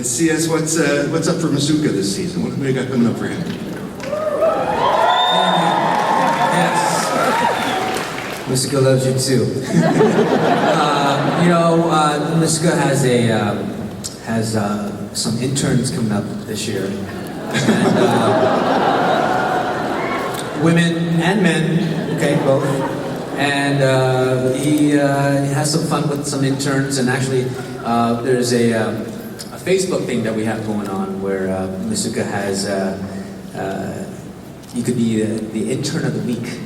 And CS, what's up for Masuka this season? What do we got coming up for him? Yes. Masuka loves you too. Masuka has some interns coming up this year. And, women and men, okay, both. And he has some fun with some interns, and actually there's a Facebook thing that we have going on where Masuka has, you could be the intern of the week.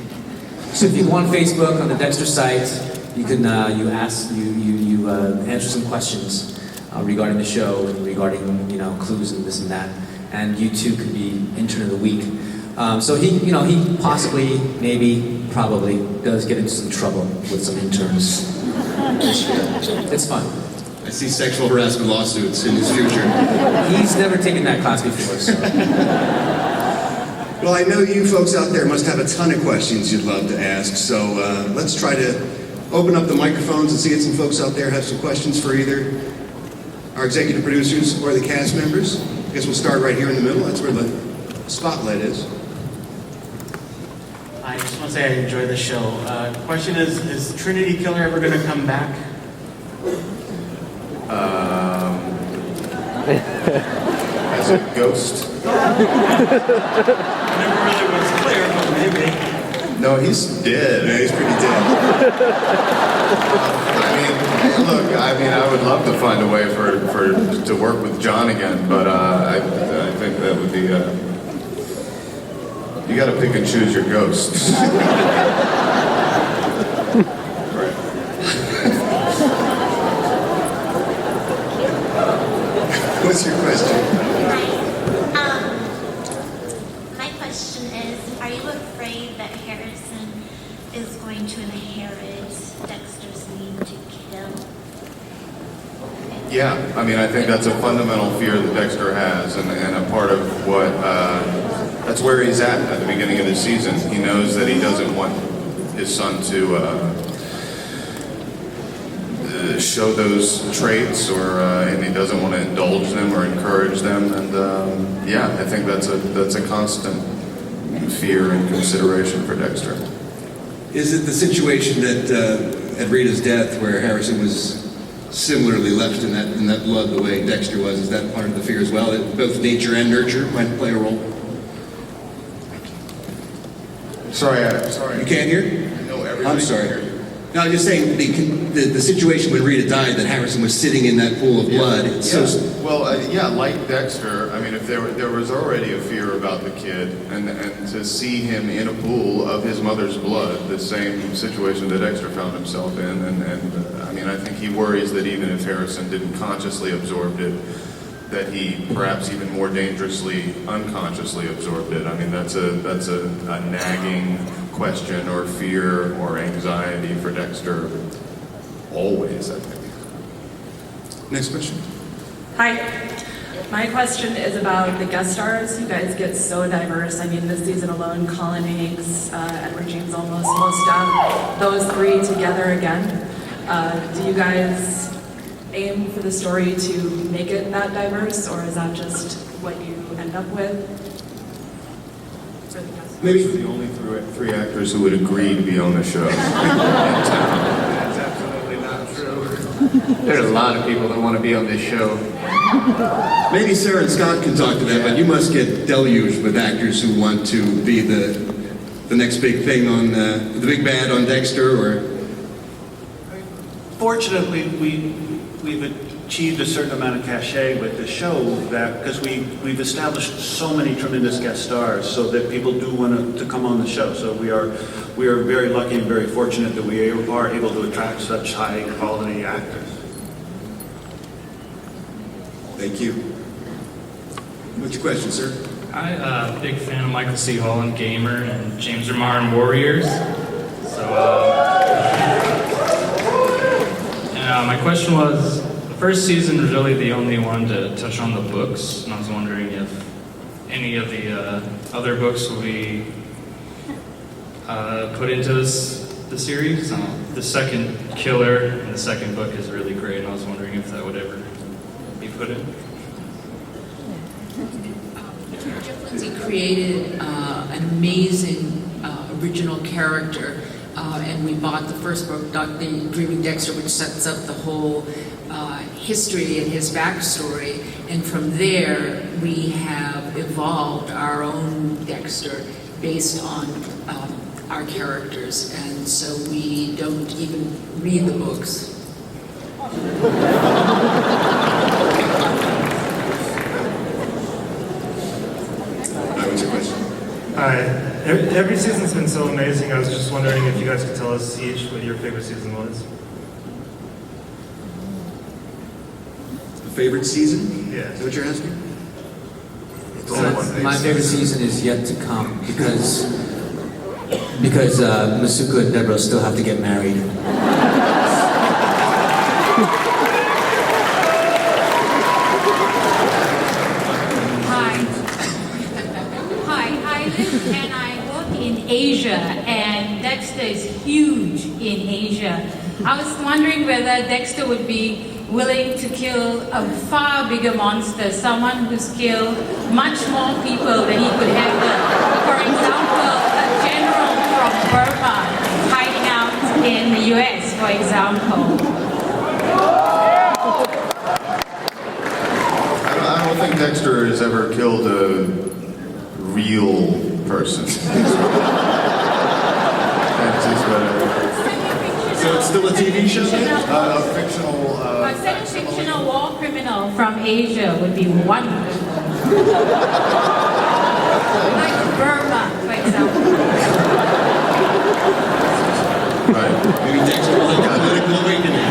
So if you go on Facebook, on the Dexter site, you can, you answer some questions regarding the show and regarding, clues and this and that. And you too could be intern of the week. So he possibly, maybe, probably does get into some trouble with some interns this year. It's fun. I see sexual harassment lawsuits in his future. He's never taken that class before, so. Well, I know you folks out there must have a ton of questions you'd love to ask, so let's try to open up the microphones and see if some folks out there have some questions for either our executive producers or the cast members. I guess we'll start right here in the middle. That's where the spotlight is. I just want to say I enjoy the show. Question is Trinity Killer ever going to come back? As a ghost? Never really was clear, but maybe. No, he's dead. Yeah, he's pretty dead. I would love to find a way to work with John again, but I think that would be you got to pick and choose your ghosts. What's your question? Hi. My question is, are you afraid that Harrison is going to inherit Dexter's need to kill? Yeah, I think that's a fundamental fear that Dexter has, and a part of what, that's where he's at the beginning of the season. He knows that he doesn't want his son to show those traits, and he doesn't want to indulge them or encourage them, and I think that's a constant fear and consideration for Dexter. Is it the situation that at Rita's death where Harrison was similarly left in that blood the way Dexter was? Is that part of the fear as well? That both nature and nurture might play a role? Sorry. You can't hear? No, everything. I'm sorry. No, I'm just saying the situation when Rita died, that Harrison was sitting in that pool of blood. Like Dexter, if there was already a fear about the kid, and to see him in a pool of his mother's blood, the same situation that Dexter found himself in, I think he worries that even if Harrison didn't consciously absorb it, that he perhaps even more dangerously unconsciously absorbed it. That's a nagging question or fear or anxiety for Dexter always, I think. Next question. Hi. My question is about the guest stars. You guys get so diverse. This season alone, Colin Hanks, Edward James Olmos, most of those three together again. Do you guys aim for the story to make it that diverse, or is that just what you end up with? Maybe the only three actors who would agree to be on the show. That's absolutely not true. There's a lot of people that want to be on this show. Maybe Sarah and Scott can talk to that, but you must get deluged with actors who want to be the next big thing on the big bad on Dexter, or. Fortunately, we've achieved a certain amount of cachet with the show that because we've established so many tremendous guest stars, so that people do want to come on the show. So we are very lucky and very fortunate that we are able to attract such high quality actors. Thank you. What's your question, sir? I'm a big fan of Michael C. Hall in Gamer and James Remar in Warriors. My question was, the first season was really the only one to touch on the books, and I was wondering if any of the other books will be put into the series. The second killer in the second book is really great, and I was wondering if that would ever be put in. He created an amazing original character, and we bought the first book, The Dreaming Dexter, which sets up the whole history and his backstory, and from there we have evolved our own Dexter based on our characters, and so we don't even read the books. What's your question? Hi. Every season's been so amazing. I was just wondering if you guys could tell us each what your favorite season was. Favorite season? Yeah. Is that what you're asking? My favorite season is yet to come because Masuka and Deborah still have to get married. Hi, I live and I work in Asia, and Dexter is huge in Asia. I was wondering whether Dexter would be willing to kill a far bigger monster, someone who's killed much more people than he could handle. For example, a general from Burma hiding out in the US, for example. I don't think Dexter has ever killed a real person. So it's still a TV show then? A fictional... A fictional war criminal from Asia would be wonderful. Like Burma, for example. Right. Maybe Dexter will have a political awakening.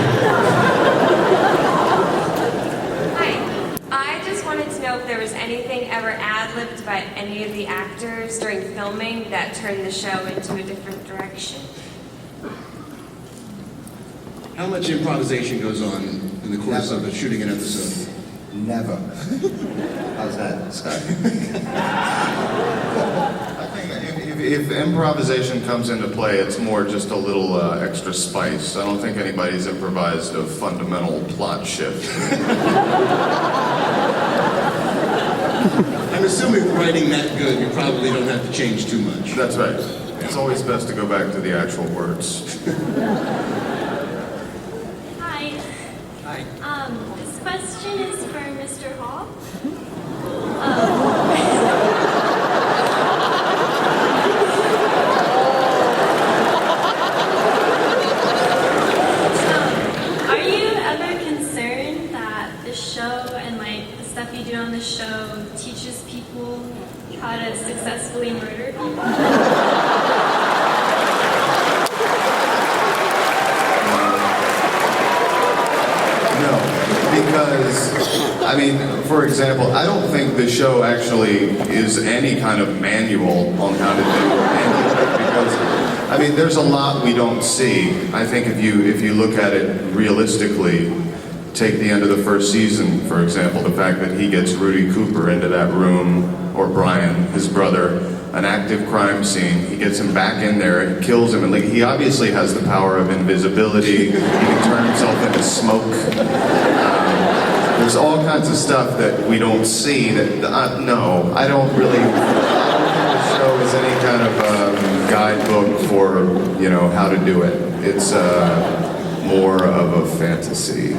Hi. I just wanted to know if there was anything ever ad-libbed by any of the actors during filming that turned the show into a different direction. How much improvisation goes on in the course of shooting an episode? Never. How's that, Scott? I think if improvisation comes into play, it's more just a little extra spice. I don't think anybody's improvised a fundamental plot shift. I'm assuming with writing that good, you probably don't have to change too much. That's right. It's always best to go back to the actual words. Hi. Hi. This question is for Mr. Hall. Are you ever concerned that the show and like the stuff you do on the show teaches people how to successfully murder people? Because, I mean, for example, I don't think the show actually is any kind of manual on how to do anything. Because, I mean, there's a lot we don't see. I think if you look at it realistically, take the end of the first season, for example, the fact that he gets Rudy Cooper into that room, or Brian, his brother, an active crime scene. He gets him back in there and kills him. And like, he obviously has the power of invisibility. He can turn himself into smoke. There's all kinds of stuff that we don't see that, no, I don't think the show is any kind of guidebook for, how to do it. It's more of a fantasy.